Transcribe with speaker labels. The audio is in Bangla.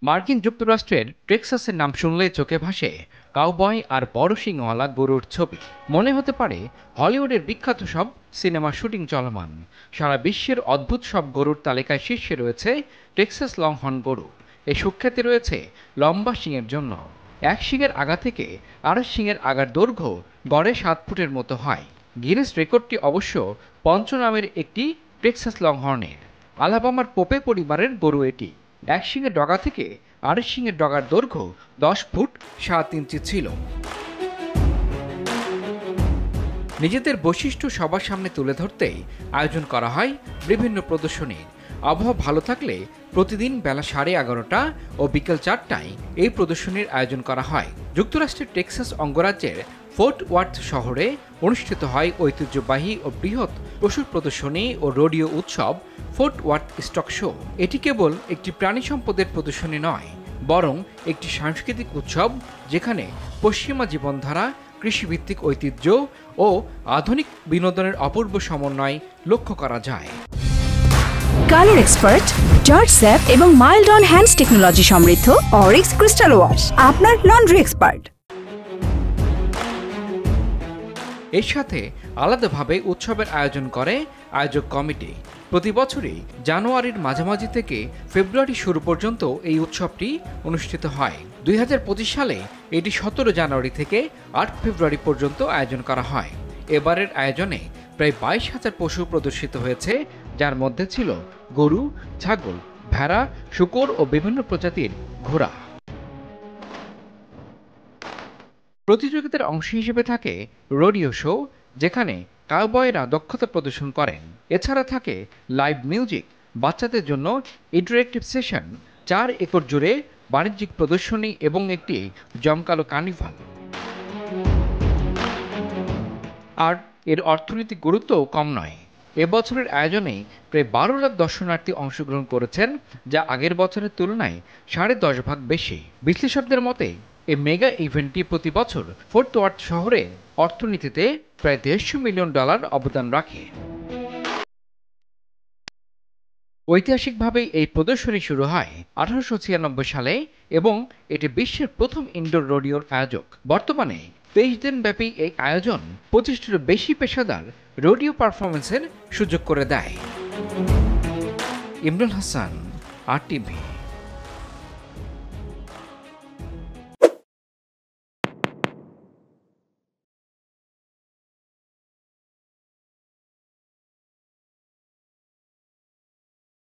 Speaker 1: মার্কিন যুক্তরাষ্ট্রের টেক্সাসের নাম শুনলেই চোখে ভাসে কাউবয় আর বড় শিংওয়ালা গরুর ছবি। মনে হতে পারে হলিউডের বিখ্যাত সব সিনেমার শুটিং চলমান। সারা বিশ্বের অদ্ভুত সব গরুর তালিকায় শীর্ষে রয়েছে টেক্সাস লংহর্ন গরু। এই সুখ্যাতি রয়েছে লম্বা শিংয়ের জন্য। এক শিংয়ের আগা থেকে আরেক শিংয়ের আগার দৈর্ঘ্য গড়ে 7 ফুটের মতো হয়। গিনেস রেকর্ডটি অবশ্য পঞ্চনামের একটি টেক্সাস লংহর্নের। আলাবামার পোপে পরিবারের গরু এটি। এক শিংয়ের ডগা থেকে আরেক শিংয়ের ডগার দৈর্ঘ্য 10 ফুট 7 ইঞ্চি ছিল। নিজেদের বৈশিষ্ট্য সবার সামনে তুলে ধরতেই আয়োজন করা হয় বিভিন্ন প্রদর্শনীর। আবহাওয়া ভালো থাকলে প্রতিদিন বেলা 11:30 ও বিকেল 4টায় এই প্রদর্শনীর আয়োজন করা হয়। যুক্তরাষ্ট্রের টেক্সাস অঙ্গরাজ্যের ফোর্ট ওয়ার্থ শহরে অনুষ্ঠিত হয় ঐতিহ্যবাহী ও বৃহৎ পশুর প্রদর্শনী ও রোডিও উৎসব ফোর্ট ওয়ার্থ স্টক শো। এটি কেবল একটি প্রাণী সম্পদের প্রদর্শনী নয়, বরং একটি সাংস্কৃতিক উৎসব যেখানে পশ্চিমা জীবনধারা, কৃষিভিত্তিক ঐতিহ্য ও আধুনিক বিনোদনের অপূর্ব সমন্বয় লক্ষ্য করা যায়।
Speaker 2: কালার এক্সপার্ট, জর্জ স্যাপ এবং মাইল্ড অন হ্যান্ডস টেকনোলজি সমৃদ্ধ অরিক্স ক্রিস্টাল ওয়াশ আপনার লন্ড্রি এক্সপার্ট।
Speaker 1: এর সাথে আলাদাভাবে উৎসবের আয়োজন করে আয়োজক কমিটি। প্রতি বছরই জানুয়ারির মাঝামাঝি থেকে ফেব্রুয়ারি শুরু পর্যন্ত এই উৎসবটি অনুষ্ঠিত হয়। 2025 সালে এটি 17 জানুয়ারি থেকে 8 ফেব্রুয়ারি পর্যন্ত আয়োজন করা হয়। এবারের আয়োজনে প্রায় 22,000 পশু প্রদর্শিত হয়েছে, যার মধ্যে ছিল গরু, ছাগল, ভেড়া, শূকর ও বিভিন্ন প্রজাতির ঘোড়া। প্রতিযোগিতার অংশ হিসেবে থাকে রোডিও শো, যেখানে কাউবয়রা দক্ষতা প্রদর্শন করেন। এছাড়া থাকে লাইভ মিউজিক, বাচ্চাদের জন্য ইন্টারেক্টিভ সেশন, 4 একর জুড়ে বাণিজ্যিক প্রদর্শনী এবং একটি জমকালো কার্নিভাল। আর এর অর্থনৈতিক গুরুত্বও কম নয়। এবছরের আয়োজনে প্রায় 12 লাখ দর্শনার্থী অংশগ্রহণ করেছেন, যা আগের বছরের তুলনায় 10.5 ভাগ বেশি। বিশ্লেষকদের মতে এই মেগা ইভেন্টটি প্রতি বছর ফোর্ট ওয়ার্থ শহরে অর্থনীতিতে প্রায় $150 মিলিয়ন অবদান রাখে। ঐতিহাসিকভাবে এই প্রদর্শনী শুরু হয় 1896 সালে এবং এটি বিশ্বের প্রথম ইনডোর রোডিওর আয়োজক। বর্তমানে 23 দিন ব্যাপী এই আয়োজন 25টিরও বেশি পেশাদার রোডিও পারফরমেন্সের সুযোগ করে দেয়। ইমরুল হাসান, RTV।